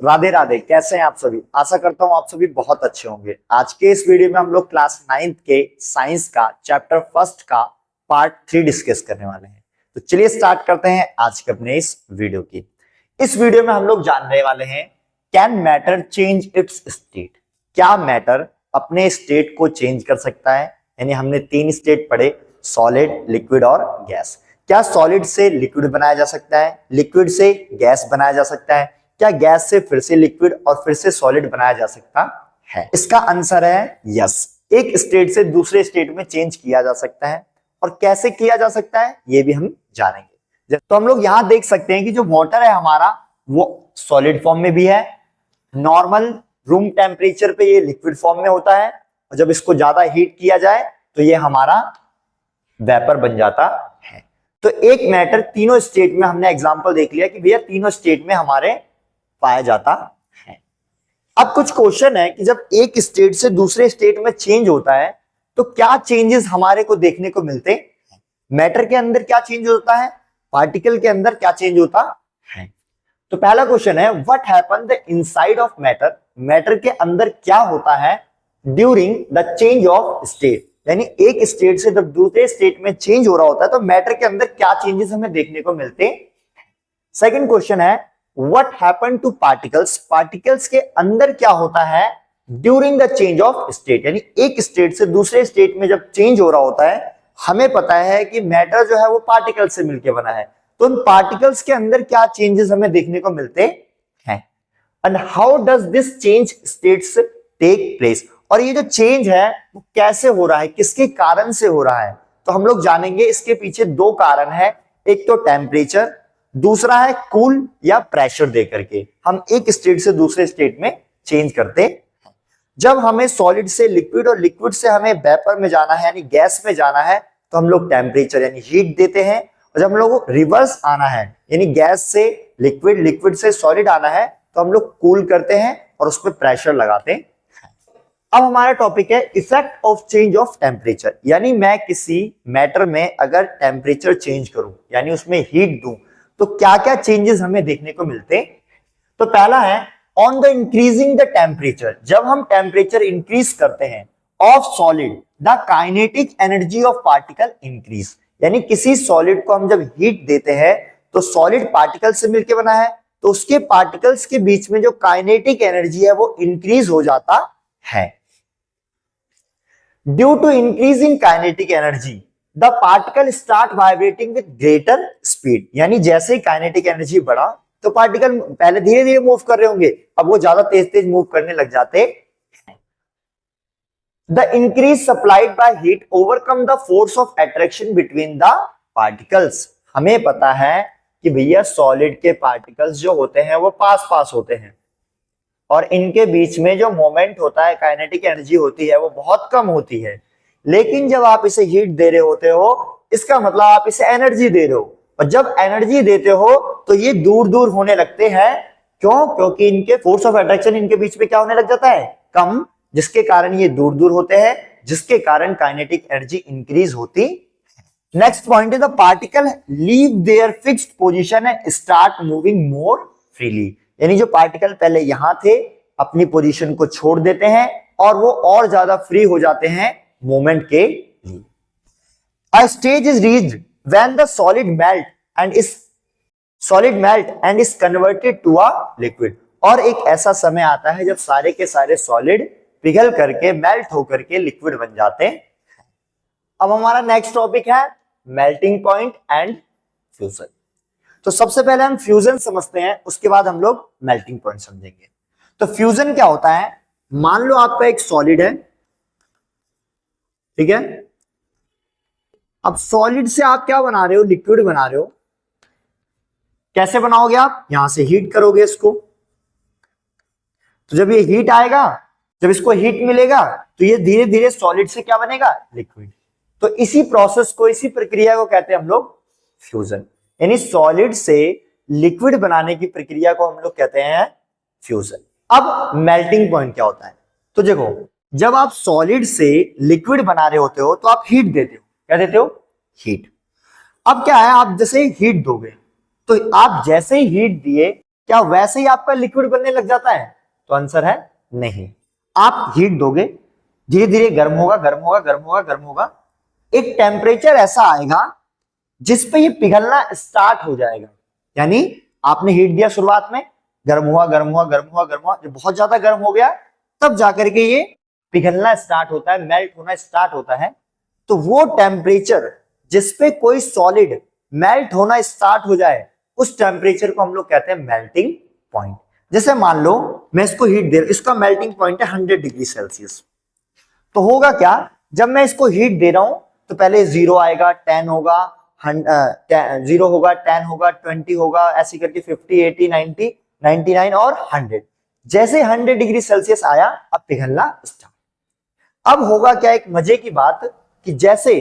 राधे राधे। कैसे हैं आप सभी? आशा करता हूं आप सभी बहुत अच्छे होंगे। आज के इस वीडियो में हम लोग क्लास 9th के साइंस का चैप्टर फर्स्ट का पार्ट 3 डिस्कस करने वाले हैं। तो चलिए स्टार्ट करते हैं आज के अपने इस वीडियो की। इस वीडियो में हम लोग जानने वाले हैं can matter change it's state. क्या मैटर अपने स्टेट को चेंज कर सकता है? यानी हमने 3 स्टेट पढ़े, सॉलिड, लिक्विड और गैस। क्या सॉलिड से लिक्विड बनाया जा सकता है? लिक्विड से गैस बनाया जा सकता है? क्या गैस से फिर से लिक्विड और फिर से सॉलिड बनाया जा सकता है? इसका आंसर है यस। एक स्टेट से दूसरे स्टेट में चेंज किया जा सकता है। और कैसे किया जा सकता है ये भी हम जानेंगे। तो हम लोग यहां देख सकते हैं कि जो वाटर है हमारा वो सॉलिड फॉर्म में भी है। नॉर्मल रूम टेम्परेचर पे ये लिक्विड फॉर्म में होता है और जब इसको ज्यादा हीट किया जाए तो ये हमारा वेपर बन जाता है। तो एक मैटर तीनों स्टेट में हमने एग्जांपल देख लिया कि भैया तीनों स्टेट में हमारे पाया जाता है। अब कुछ क्वेश्चन है कि जब एक स्टेट से दूसरे स्टेट में चेंज होता है तो क्या चेंजेस हमारे को देखने को मिलते हैं? मैटर के अंदर क्या चेंज होता है, पार्टिकल के अंदर क्या चेंज होता है? तो पहला क्वेश्चन है what happen the inside of matter. Matter के अंदर क्या होता है during the change of state. यानी एक स्टेट से जब दूसरे स्टेट में चेंज हो रहा होता है तो मैटर के अंदर क्या चेंजेस हमें देखने को मिलते हैं। सेकंड क्वेश्चन है what happen two particles. Particles के अंदर क्या होता है during the change of state. यानी एक स्टेट से दूसरे स्टेट में जब चेंज हो रहा होता है, हमें पता है कि मैटर जो है वो पार्टिकल से मिलकर बना है, तो उन पार्टिकल्स के अंदर क्या चेंजेस हमें देखने को मिलते हैं। And how does this change states take place. और ये जो चेंज है वो कैसे हो रहा है, किसके कारण से हो रहा है? तो हम लोग जानेंगे। इसके पीछे 2 कारण है, एक तो टेम्परेचर, दूसरा है कूल या प्रेशर दे करके हम एक स्टेट से दूसरे स्टेट में चेंज करते हैं। जब हमें सॉलिड से लिक्विड और लिक्विड से हमें वेपर में जाना है यानी गैस में जाना है तो हम लोग टेम्परेचर यानी हीट देते हैं। और जब हम लोग को रिवर्स आना है यानी गैस से लिक्विड, लिक्विड से सॉलिड आना है तो हम लोग कूल करते हैं और उस पर प्रेशर लगाते हैं। अब हमारा टॉपिक है effect of change of temperature. यानी मैं किसी मैटर में अगर टेम्परेचर चेंज करूं यानी उसमें हीट दूं तो क्या क्या चेंजेस हमें देखने को मिलते हैं। तो पहला है on the increasing the temperature. जब हम टेम्परेचर इंक्रीज करते हैं of solid the kinetic energy of particle increase. यानी किसी सॉलिड को हम जब हीट देते हैं तो सॉलिड पार्टिकल से मिलकर बना है तो उसके पार्टिकल्स के बीच में जो काइनेटिक एनर्जी है वो इंक्रीज हो जाता है। Due to increasing kinetic energy the particle start vibrating with greater speed. यानी जैसे ही काइनेटिक एनर्जी बढ़ा तो पार्टिकल पहले धीरे धीरे मूव कर रहे होंगे, अब वो ज्यादा तेज तेज मूव करने लग जाते। The increase supplied by heat overcome the force of attraction between the particles. हमें पता है कि भैया सॉलिड के पार्टिकल्स जो होते हैं वो पास पास होते हैं और इनके बीच में जो मोमेंट होता है, काइनेटिक एनर्जी होती है वो बहुत कम होती है। लेकिन जब आप इसे हीट दे रहे होते हो इसका मतलब आप इसे एनर्जी दे रहे हो और जब एनर्जी देते हो तो ये दूर दूर होने लगते हैं। क्यों? क्योंकि इनके फोर्स ऑफ अट्रैक्शन इनके बीच में क्या होने लग जाता है, कम, जिसके कारण ये दूर दूर होते हैं, जिसके कारण काइनेटिक एनर्जी इंक्रीज होती। नेक्स्ट पॉइंट है the particle leave their fixed position and start moving more freely. यानी जो पार्टिकल पहले यहां थे अपनी पोजीशन को छोड़ देते हैं और वो और ज्यादा फ्री हो जाते हैं मूवमेंट के लिए। A stage is reached when the solid melt and is converted to a liquid। और एक ऐसा समय आता है जब सारे के सारे सॉलिड पिघल करके मेल्ट होकर के लिक्विड बन जाते हैं। अब हमारा नेक्स्ट टॉपिक है मेल्टिंग पॉइंट एंड फ्यूजन। तो सबसे पहले हम फ्यूजन समझते हैं, उसके बाद हम लोग मेल्टिंग पॉइंट समझेंगे। तो फ्यूजन क्या होता है? मान लो आपका एक सॉलिड है, ठीक है। अब सॉलिड से आप क्या बना रहे हो, लिक्विड बना रहे हो। कैसे बनाओगे आप? यहां से हीट करोगे इसको, तो जब ये हीट आएगा, जब इसको हीट मिलेगा तो ये धीरे धीरे सॉलिड से क्या बनेगा, लिक्विड। तो इसी प्रोसेस को, इसी प्रक्रिया को कहते हैं हम लोग फ्यूजन। यानी सॉलिड से लिक्विड बनाने की प्रक्रिया को हम लोग कहते हैं फ्यूजन। अब मेल्टिंग पॉइंट क्या होता है? तो देखो, जब आप सॉलिड से लिक्विड बना रहे होते हो तो आप हीट देते हो। क्या देते हो? हीट। अब क्या है, आप जैसे हीट दोगे तो आप जैसे ही हीट दिए क्या वैसे ही आपका लिक्विड बनने लग जाता है? तो आंसर है नहीं। आप हीट दोगे, धीरे धीरे गर्म होगा, गर्म होगा, गर्म होगा, गर्म होगा, एक टेम्परेचर ऐसा आएगा जिस पे ये पिघलना स्टार्ट हो जाएगा। यानी आपने हीट दिया शुरुआत में, गर्म हुआ, गर्म हुआ, गर्म हुआ, गर्म हुआ, जब बहुत ज्यादा गर्म हो गया तब जाकर के ये पिघलना स्टार्ट होता है, मेल्ट होना स्टार्ट होता है। तो वो टेम्परेचर जिस पे कोई सॉलिड मेल्ट होना स्टार्ट हो जाए, उस टेम्परेचर को हम लोग कहते हैं मेल्टिंग पॉइंट। जैसे मान लो मैं इसको हीट दे रहा हूं, इसका मेल्टिंग पॉइंट है 100 डिग्री सेल्सियस। तो होगा क्या, जब मैं इसको हीट दे रहा हूं तो पहले 0 आएगा, 10 होगा, 0 होगा, 10 होगा, 20 होगा, ऐसे करके 50, 80, 90, 99 और 100। जैसे 100 डिग्री सेल्सियस आया, अब पिघलना स्टार्ट। अब होगा क्या, एक मजे की बात, कि जैसे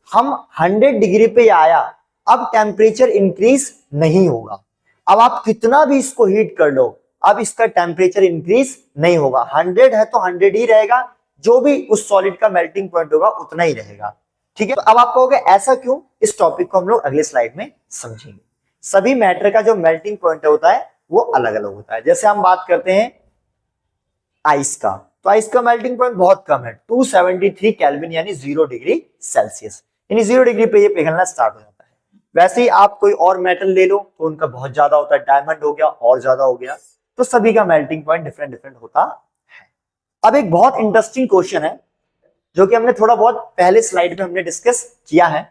हम 100 डिग्री पे आया, अब टेम्परेचर इंक्रीज नहीं होगा। अब आप कितना भी इसको हीट कर लो, अब इसका टेम्परेचर इंक्रीज नहीं होगा। 100 है तो 100 ही रहेगा, जो भी उस सॉलिड का मेल्टिंग पॉइंट होगा उतना ही रहेगा। ठीक है, तो अब आप कहोगे ऐसा क्यों? इस टॉपिक को हम लोग अगले स्लाइड में समझेंगे। सभी मैटर का जो मेल्टिंग पॉइंट होता है वो अलग अलग होता है। जैसे हम बात करते हैं आइस का, तो आइस का मेल्टिंग पॉइंट बहुत कम है, 273 केल्विन, यानी 0 डिग्री सेल्सियस, यानी 0 डिग्री पे ये पिघलना स्टार्ट हो जाता है। वैसे ही आप कोई और मेटल ले लो तो उनका बहुत ज्यादा होता है, डायमंड हो गया और ज्यादा हो गया, तो सभी का मेल्टिंग पॉइंट डिफरेंट डिफरेंट होता है। अब एक बहुत इंटरेस्टिंग क्वेश्चन है जो कि हमने थोड़ा बहुत पहले स्लाइड में हमने डिस्कस किया है,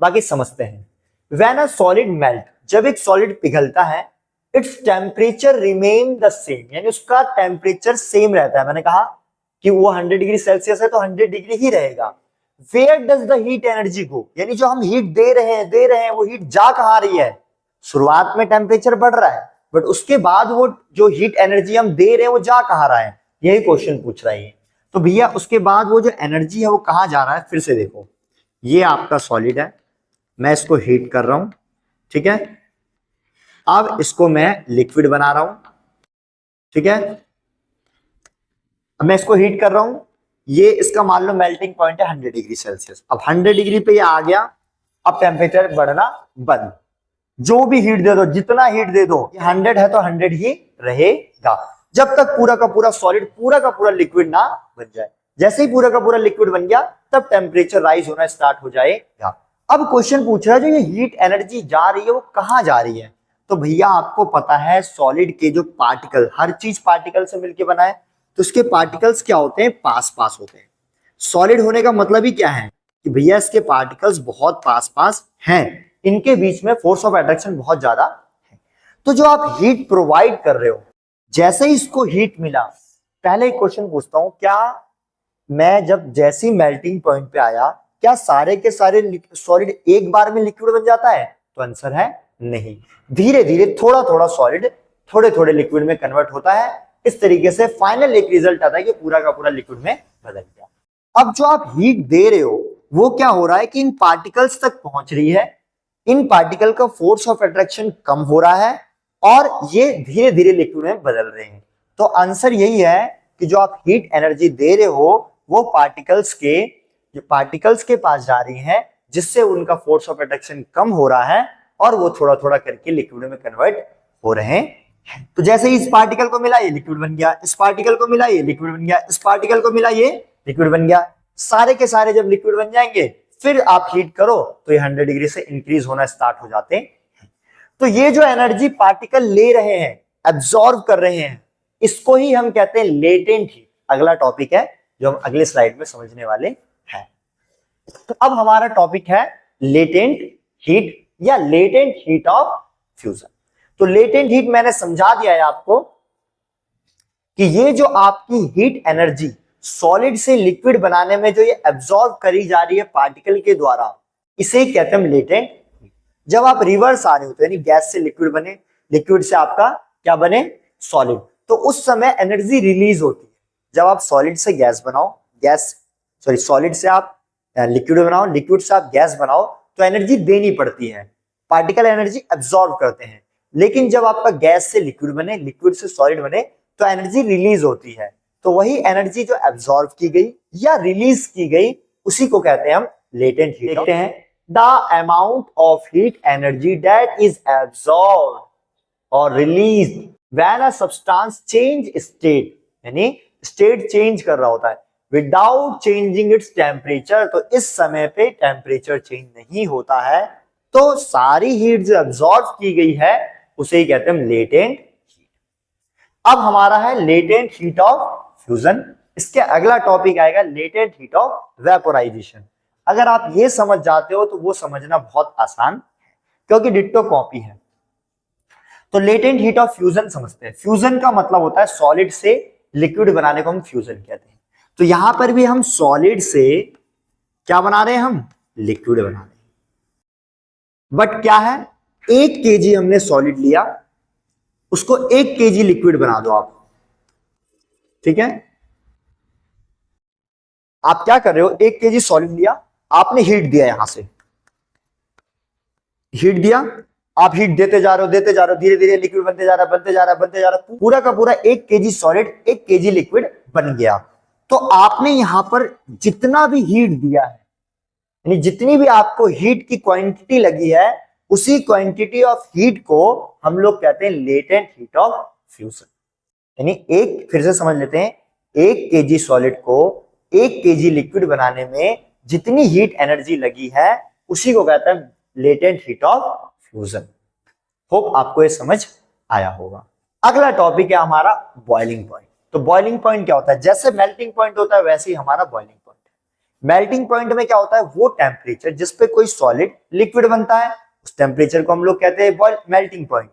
बाकी समझते हैं। व्हेन अ सॉलिड मेल्ट, जब एक सॉलिड पिघलता है, its temperature remain the same, यानी उसका टेम्परेचर सेम रहता है। मैंने कहा कि वो 100 डिग्री सेल्सियस है तो 100 डिग्री ही रहेगा। Where does the heat energy go, यानी जो हम हीट दे रहे हैं वो हीट जा कहां रही है? शुरुआत में टेम्परेचर बढ़ रहा है, बट उसके बाद वो जो हीट एनर्जी हम दे रहे हैं वो जा कहां रहा है? यही क्वेश्चन पूछ रहा है। तो भैया उसके बाद वो जो एनर्जी है वो कहां जा रहा है? फिर से देखो, ये आपका सॉलिड है, मैं इसको हीट कर रहा हूं, ठीक है, अब इसको मैं लिक्विड बना रहा हूं, ठीक है, अब मैं इसको हीट कर रहा हूं, ये इसका मान लो मेल्टिंग पॉइंट है 100 डिग्री सेल्सियस। अब 100 डिग्री पे ये आ गया, अब टेम्परेचर बढ़ना बंद। जो भी हीट दे दो, जितना हीट दे दो, 100 है तो 100 ही रहेगा, जब तक पूरा का पूरा सॉलिड, पूरा का पूरा लिक्विड ना बन जाए। जैसे ही पूरा का पूरा लिक्विड बन गया, तब टेम्परेचर राइज होना स्टार्ट हो जाएगा। अब क्वेश्चन पूछ रहा है, जो ये हीट एनर्जी जा रही है वो कहां जा रही है? तो भैया आपको पता है सॉलिड के जो पार्टिकल, हर चीज पार्टिकल से मिलकर बना है, तो उसके पार्टिकल्स क्या होते हैं? पास पास होते हैं। सॉलिड होने का मतलब ही क्या है कि भैया इसके पार्टिकल्स बहुत पास पास हैं, इनके बीच में फोर्स ऑफ अट्रैक्शन बहुत ज्यादा है। तो जो आप हीट प्रोवाइड कर रहे हो, जैसे ही इसको हीट मिला, पहले एक क्वेश्चन पूछता हूं, क्या मैं जब जैसी मेल्टिंग पॉइंट पे आया, क्या सारे के सारे सॉलिड एक बार में लिक्विड बन जाता है? तो आंसर है नहीं। धीरे धीरे थोड़ा थोड़ा सॉलिड थोड़े थोड़े लिक्विड में कन्वर्ट होता है। इस तरीके से फाइनल एक रिजल्ट आता है कि पूरा का पूरा लिक्विड में बदल गया। अब जो आप हीट दे रहे हो वो क्या हो रहा है कि इन पार्टिकल्स तक पहुंच रही है, इन पार्टिकल का फोर्स ऑफ अट्रैक्शन कम हो रहा है और ये धीरे धीरे लिक्विड में बदल रहे हैं। तो आंसर यही है कि जो आप हीट एनर्जी दे रहे हो वो पार्टिकल्स के पास जा रही है, जिससे उनका फोर्स ऑफ अट्रैक्शन कम हो रहा है और वो थोड़ा थोड़ा करके लिक्विड में कन्वर्ट हो रहे हैं। तो जैसे इस पार्टिकल को मिला ये लिक्विड बन गया, इस पार्टिकल को मिला ये लिक्विड बन गया, इस पार्टिकल को मिला ये लिक्विड बन गया। सारे के सारे जब लिक्विड बन जाएंगे, फिर आप हीट करो तो ये 100 डिग्री से इंक्रीज होना स्टार्ट हो जाते हैं। तो ये जो एनर्जी पार्टिकल ले रहे हैं, एब्जॉर्ब कर रहे हैं, इसको ही हम कहते हैं लेटेंट हीट। अगला टॉपिक है जो हम अगले स्लाइड में समझने वाले हैं। तो अब हमारा टॉपिक है लेटेंट हीट या लेटेंट हीट ऑफ फ्यूजन। तो लेटेंट हीट मैंने समझा दिया है आपको कि ये जो आपकी हीट एनर्जी सॉलिड से लिक्विड बनाने में जो ये एब्जॉर्ब करी जा रही है पार्टिकल के द्वारा, इसे कहते हैं लेटेंट हीट। जब आप रिवर्स आ रहे होते हैं, यानी गैस से लिक्विड बने, लिक्विड से आपका क्या बने? सॉलिड, तो उस समय एनर्जी रिलीज होती है। जब आप सॉलिड से गैस बनाओ, सॉलिड से आप लिक्विड बनाओ, लिक्विड से आप गैस बनाओ, तो एनर्जी देनी पड़ती है, पार्टिकल एनर्जी एब्जॉर्ब करते हैं। लेकिन जब आपका गैस से लिक्विड बने, लिक्विड से सॉलिड बने, तो एनर्जी रिलीज होती है। तो वही एनर्जी जो एब्जॉर्ब की गई या रिलीज की गई, उसी को कहते हैं हम लेटेंट हीट। देखते हैं the amount of heat energy that is absorb और release when a substance change state, यानी स्टेट चेंज कर रहा होता है विदाउट चेंजिंग इट्स टेम्परेचर, तो इस समय पे टेम्परेचर चेंज नहीं होता है, तो सारी हीट जो एब्जॉर्ब की गई है उसे ही कहते हैं लेटेंट हीट। अब हमारा है लेटेंट हीट ऑफ फ्यूजन। इसके अगला टॉपिक आएगा लेटेंट हीट ऑफ वेपोराइजेशन। अगर आप ये समझ जाते हो तो वो समझना बहुत आसान है, क्योंकि डिट्टो कॉपी है। तो लेटेंट हीट ऑफ फ्यूजन समझते हैं। फ्यूजन का मतलब होता है सॉलिड से लिक्विड बनाने को हम फ्यूजन कहते हैं। तो यहां पर भी हम सॉलिड से क्या बना रहे हैं, हम लिक्विड बना रहे हैं। बट क्या है, 1 kg हमने सॉलिड लिया, उसको 1 kg लिक्विड बना दो आप, ठीक है। आप क्या कर रहे हो, 1 kg सॉलिड लिया, आपने हीट दिया, यहां से हीट दिया, आप हीट देते जा रहे हो, देते जा रहे हो, धीरे धीरे लिक्विड बनते जा रहा है, बनते जा रहा है, बनते जा रहा है, पूरा का पूरा 1 kg सॉलिड 1 kg लिक्विड बन गया। तो आपने यहां पर जितना भी हीट दिया है, यानी जितनी भी आपको हीट की क्वांटिटी लगी है, उसी क्वांटिटी ऑफ हीट को हम लोग कहते हैं लेटेंट हीट ऑफ फ्यूजन। यानी फिर से समझ लेते हैं, 1 kg सॉलिड को 1 kg लिक्विड बनाने में जितनी हीट एनर्जी लगी है, उसी को कहते हैं latent heat of fusion. Hope आपको ये समझ आया होगा। अगला टॉपिक है हमारा बॉइलिंग पॉइंट। तो बॉइलिंग पॉइंट क्या होता है, जैसे मेल्टिंग पॉइंट होता है वैसे ही हमारा बॉइलिंग पॉइंट है। मेल्टिंग पॉइंट में क्या होता है, वो टेम्परेचर जिस पे कोई सॉलिड लिक्विड बनता है, उस टेम्परेचर को हम लोग कहते हैं मेल्टिंग पॉइंट।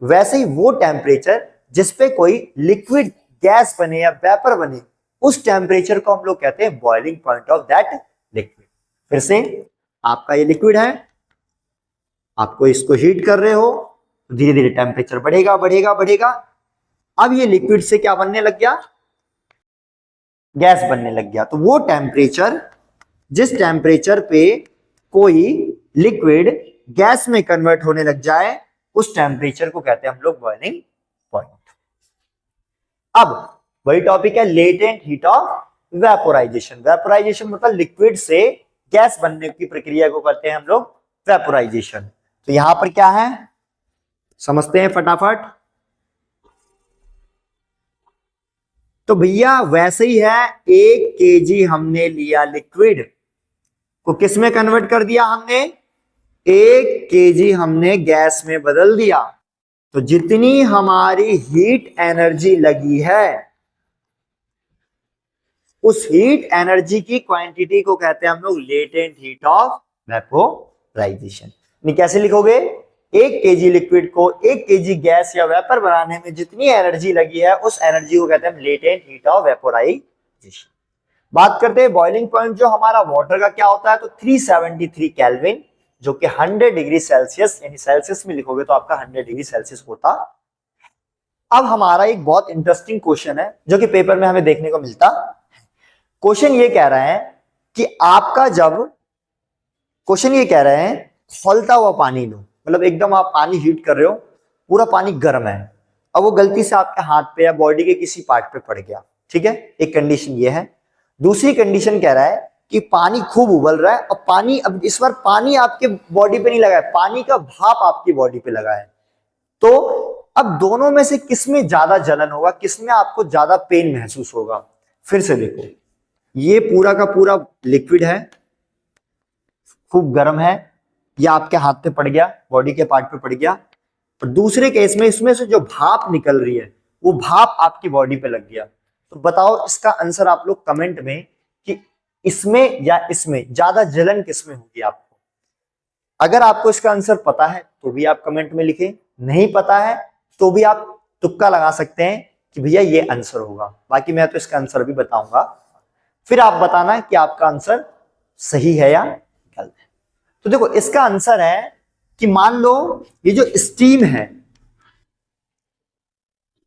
वैसे ही वो टेम्परेचर जिस पे कोई लिक्विड गैस बने या वेपर बने, उस टेम्परेचर को हम लोग कहते हैं boiling point of that liquid. फिर से, आपका ये लिक्विड है, आपको इसको हीट कर रहे हो, धीरे धीरे टेम्परेचर बढ़ेगा बढ़ेगा बढ़ेगा। अब ये लिक्विड से क्या बनने लग गया, गैस बनने लग गया। तो वो टेम्परेचर, जिस टेम्परेचर पे कोई लिक्विड गैस में कन्वर्ट होने लग जाए, उस टेम्परेचर को कहते हैं हम लोग बॉइलिंग पॉइंट। अब वही टॉपिक है latent heat of vaporisation. Vaporisation मतलब लिक्विड से गैस बनने की प्रक्रिया को कहते हैं हम लोग वेपोराइजेशन। तो यहां पर क्या है, समझते हैं फटाफट। तो भैया वैसे ही है, 1 kg हमने लिया लिक्विड को किस में कन्वर्ट कर दिया हमने, 1 kg हमने गैस में बदल दिया। तो जितनी हमारी हीट एनर्जी लगी है, उस हीट एनर्जी की क्वांटिटी को कहते हैं हम लोग लेटेंट हीट ऑफ वेपोराइजेशन। कैसे लिखोगे, 1 kg लिक्विड को 1 kg गैस या वेपर बनाने में जितनी एनर्जी लगी है, उस एनर्जी को कहते हैं लेटेंट हीट ऑफ वेपोराइजेशन। बात करते हैं बॉइलिंग पॉइंट जो हमारा वाटर का क्या होता है, तो 373 केल्विन, जो कि 100 डिग्री सेल्सियस, यानी सेल्सियस में लिखोगे तो आपका 100 डिग्री सेल्सियस होता। अब हमारा एक बहुत इंटरेस्टिंग क्वेश्चन है जो कि पेपर में हमें देखने को मिलता। क्वेश्चन ये कह रहे हैं कि आपका क्वेश्चन ये कह रहे हैं खौलता हुआ पानी लो, मतलब एकदम आप पानी हीट कर रहे हो, पूरा पानी गर्म है, अब वो गलती से आपके हाथ पे या बॉडी के किसी पार्ट पे पड़ गया, ठीक है, एक कंडीशन ये है। दूसरी कंडीशन कह रहा है कि पानी खूब उबल रहा है, और पानी, अब इस बार पानी आपके बॉडी पे नहीं लगा है, पानी का भाप आपकी बॉडी पे लगा है। तो अब दोनों में से किसमें ज्यादा जलन होगा, किसमें आपको ज्यादा पेन महसूस होगा। फिर से देखो, ये पूरा का पूरा लिक्विड है, खूब गर्म है, या आपके हाथ पे पड़ गया, बॉडी के पार्ट पे पड़ गया। और दूसरे केस में इसमें से जो भाप निकल रही है, वो भाप आपकी बॉडी पे लग गया। तो बताओ इसका आंसर आप लोग कमेंट में कि इसमें या इसमें ज्यादा जलन किसमें होगी आपको। अगर आपको इसका आंसर पता है तो भी आप कमेंट में लिखें, नहीं पता है तो भी आप तुक्का लगा सकते हैं कि भैया ये आंसर होगा। बाकी मैं तो इसका आंसर भी बताऊंगा, फिर आप बताना कि आपका आंसर सही है या गलत है। तो देखो इसका आंसर है कि मान लो ये जो स्टीम है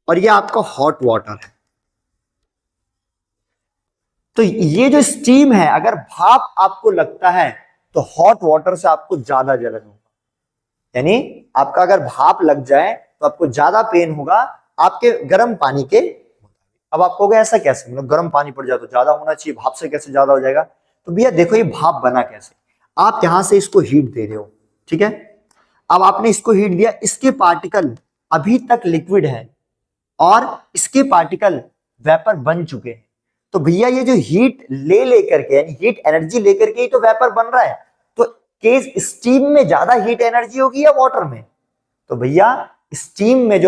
और ये आपका हॉट वाटर है, तो ये जो स्टीम है, अगर भाप आपको लगता है तो हॉट वाटर से आपको ज्यादा जलन होगा। यानी आपका अगर भाप लग जाए तो आपको ज्यादा पेन होगा आपके गर्म पानी के। अब आप कहोगे ऐसा कैसे, मतलब गर्म पानी पड़ जाए तो ज्यादा होना चाहिए, भाप से कैसे ज्यादा हो जाएगा। तो भैया देखो ये भाप बना कैसे, आप यहां से इसको हीट दे रहे हो, ठीक है। अब आपने इसको हीट दिया, इसके पार्टिकल अभी तक लिक्विड है और इसके पार्टिकल वेपर बन चुके हैं, तो भैया ये जो हीट लेकर के यानी हीट एनर्जी लेकर के ही तो वेपर बन रहा है, तो केस स्टीम में ज्यादा हीट एनर्जी होगी या वाटर में? तो भैया स्टीम में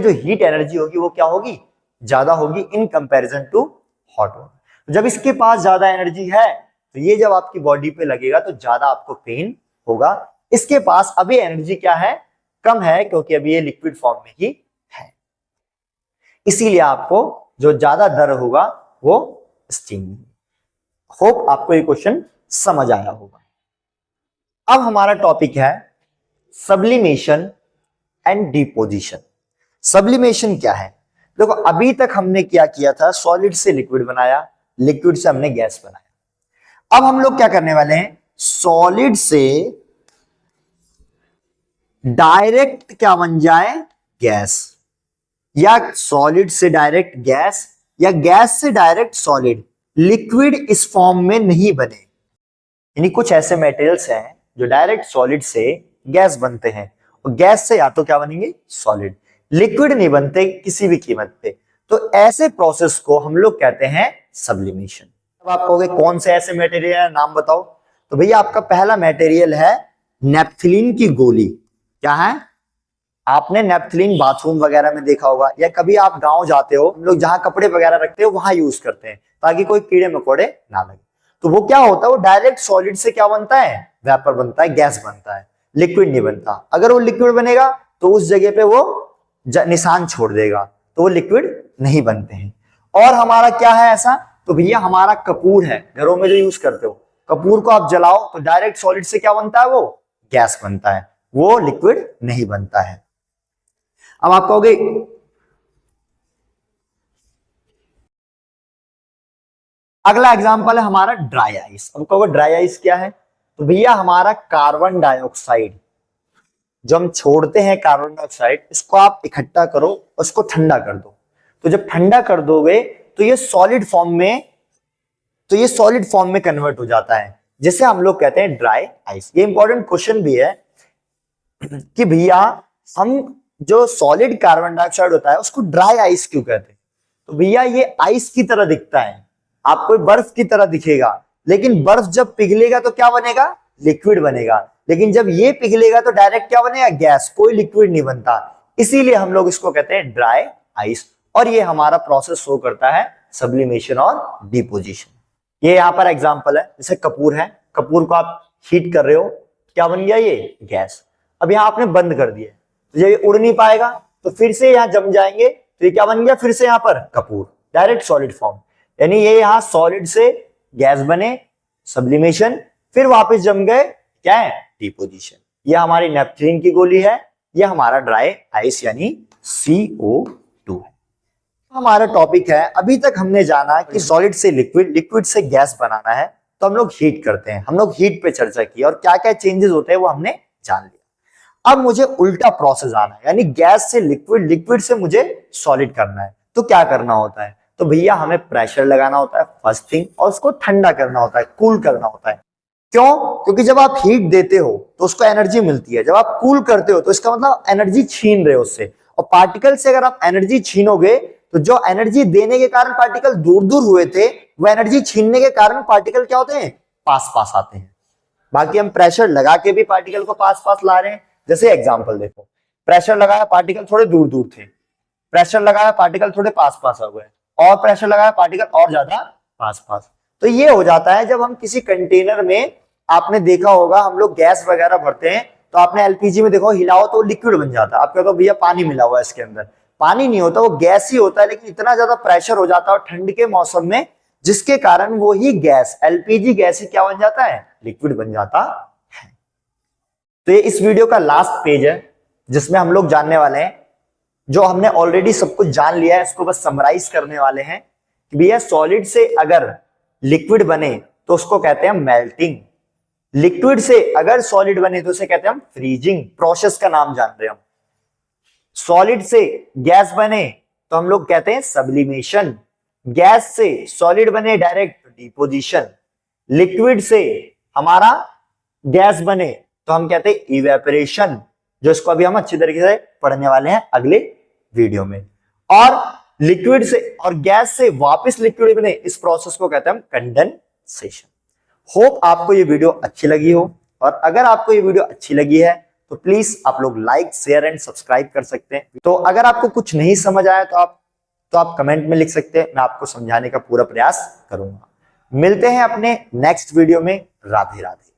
जो हीट एनर्जी होगी वो क्या होगी? ज्यादा होगी in comparison to hot water. जब इसके पास ज्यादा एनर्जी है तो ये जब आपकी बॉडी पे लगेगा तो ज्यादा आपको पेन होगा। इसके पास अभी एनर्जी क्या है? कम है, क्योंकि अभी ये लिक्विड फॉर्म में ही है, इसीलिए आपको जो ज्यादा दर्द होगा वो स्टीम में। होप आपको ये क्वेश्चन समझ आया होगा। अब हमारा टॉपिक है सब्लिमेशन एंड डिपोजिशन। सब्लिमेशन क्या है? देखो अभी तक हमने क्या किया था, सॉलिड से लिक्विड बनाया, लिक्विड से हमने गैस बनाया। अब हम लोग क्या करने वाले हैं, सॉलिड से डायरेक्ट क्या बन जाए, गैस, या सॉलिड से डायरेक्ट गैस, या गैस से डायरेक्ट सॉलिड, लिक्विड इस फॉर्म में नहीं बने। यानी कुछ ऐसे मटेरियल्स हैं जो डायरेक्ट सॉलिड से गैस बनते हैं और गैस से या तो क्या बनेंगे, सॉलिड, लिक्विड नहीं बनते किसी भी कीमत पे। तो ऐसे प्रोसेस को हम लोग कहते हैं सब्लिमेशन। अब आप कहोगे कौन से ऐसे मटेरियल है, नाम बताओ। तो भैया आपका पहला मटेरियल है नेप्थलीन की गोली। क्या है? आपने नेप्थलीन बाथरूम वगैरह में देखा होगा, या कभी आप गांव जाते हो, हम लोग जहां कपड़े वगैरह रखते हो वहां यूज करते हैं ताकि कोई कीड़े मकोड़े ना लगे। तो वो क्या होता है, वो डायरेक्ट सॉलिड से क्या बनता है, वेपर बनता है, गैस बनता है, लिक्विड नहीं बनता। अगर वो लिक्विड बनेगा तो उस जगह पे वो निशान छोड़ देगा, तो वो लिक्विड नहीं बनते हैं। और हमारा क्या है ऐसा, तो भैया हमारा कपूर है, घरों में जो यूज करते हो, कपूर को आप जलाओ तो डायरेक्ट सॉलिड से क्या बनता है, वो गैस बनता है, वो लिक्विड नहीं बनता है। अब आप कहोगे अगला एग्जांपल है हमारा ड्राई आइस। अब कहोगे ड्राई आइस क्या है, तो भैया हमारा कार्बन डाइऑक्साइड जो हम छोड़ते हैं, कार्बन डाइऑक्साइड, इसको आप इकट्ठा करो, उसको ठंडा कर दो। तो जब ठंडा कर दोगे तो ये सॉलिड फॉर्म में कन्वर्ट हो जाता है, जिसे हम लोग कहते हैं ड्राई आइस। ये इंपॉर्टेंट क्वेश्चन भी है कि भैया हम जो सॉलिड कार्बन डाइऑक्साइड होता है उसको ड्राई आइस क्यों कहते हैं? तो भैया ये आइस की तरह दिखता है, आपको बर्फ की तरह दिखेगा, लेकिन बर्फ जब पिघलेगा तो क्या बनेगा, लिक्विड बनेगा। लेकिन जब ये पिघलेगा तो डायरेक्ट क्या बनेगा, गैस, कोई लिक्विड नहीं बनता। इसीलिए हम लोग इसको कहते हैं ड्राई आइस। और ये हमारा प्रोसेस शो करता है सब्लिमेशन और डिपोजिशन। ये यहां पर एग्जांपल है, जैसे कपूर है, कपूर को आप हीट कर रहे हो, क्या बन गया, ये गैस। अब यहां आपने बंद कर दिया, तो जब ये उड़ नहीं पाएगा तो फिर से यहां जम जाएंगे, तो ये क्या बन गया, फिर से यहां पर कपूर, डायरेक्ट सॉलिड फॉर्म। यानी ये यहां सॉलिड से गैस बने, सब्लिमेशन, फिर वापस जम गए, क्या है, डिपोजिशन। ये हमारी नेप्थलीन की गोली है, ये हमारा ड्राई आइस यानी CO2 है। हमारा टॉपिक है, अभी तक हमने जाना कि सॉलिड से लिक्विड, लिक्विड से गैस बनाना है तो हम लोग हीट करते हैं, हम लोग हीट पे चर्चा की और क्या क्या चेंजेस होते हैं वो हमने जान लिया। अब मुझे उल्टा प्रोसेस आना है, यानी गैस से लिक्विड, लिक्विड से मुझे सॉलिड करना है। तो क्या करना होता है, तो भैया हमें प्रेशर लगाना होता है फर्स्ट थिंग, और उसको ठंडा करना होता है, कूल करना होता है। क्यों? क्योंकि जब आप हीट देते हो तो उसको एनर्जी मिलती है, जब आप कूल करते हो तो इसका मतलब एनर्जी छीन रहे हो उससे। और पार्टिकल से अगर आप एनर्जी छीनोगे तो जो एनर्जी देने के कारण पार्टिकल दूर दूर हुए थे, वो एनर्जी छीनने के कारण पार्टिकल क्या होते हैं, पास पास आते हैं। बाकी हम प्रेशर लगा के भी पार्टिकल को पास पास ला रहे हैं। जैसे एग्जांपल देखो, प्रेशर लगाया, पार्टिकल थोड़े दूर दूर थे, प्रेशर लगाया, पार्टिकल थोड़े पास पास हो गए, और प्रेशर लगाया, पार्टिकल और ज्यादा पास पास। तो ये हो जाता है जब हम किसी कंटेनर में, आपने देखा होगा हम लोग गैस वगैरह भरते हैं तो आपने एलपीजी में देखो, हिलाओ तो लिक्विड बन जाता है, आप कहते हो भैया पानी मिला हुआ है इसके अंदर, पानी नहीं होता, वो गैस ही होता है। लेकिन इतना ज्यादा प्रेशर हो जाता है ठंड के मौसम में, जिसके कारण वो ही गैस, एलपीजी गैस ही क्या बन जाता है, लिक्विड बन जाता है। तो ये इस वीडियो का लास्ट पेज है जिसमें हम लोग जानने वाले हैं, जो हमने ऑलरेडी सब कुछ जान लिया है, इसको बस समराइज करने वाले हैं कि भैया सॉलिड से अगर लिक्विड बने तो उसको कहते हैं मेल्टिंग, लिक्विड से अगर सॉलिड बने तो उसे कहते हैं हम फ्रीजिंग, प्रोसेस का नाम जान रहे हैं हम। सॉलिड से गैस बने तो हम लोग कहते हैं सब्लिमेशन, गैस से सॉलिड बने डायरेक्ट डिपोजिशन, लिक्विड से हमारा गैस बने तो हम कहते हैं इवेपोरेशन, जो इसको अभी हम अच्छी तरीके से पढ़ने वाले हैं अगले वीडियो में। और लिक्विड से और गैस से वापस लिक्विड बने, इस प्रोसेस को कहते हैं हम कंडेंसेशन। होप आपको ये वीडियो अच्छी लगी हो, और अगर आपको ये वीडियो अच्छी लगी है तो प्लीज आप लोग लाइक, शेयर एंड सब्सक्राइब कर सकते हैं। तो अगर आपको कुछ नहीं समझ आया तो आप कमेंट में लिख सकते हैं, मैं आपको समझाने का पूरा प्रयास करूंगा। मिलते हैं अपने नेक्स्ट वीडियो में। राधे राधे।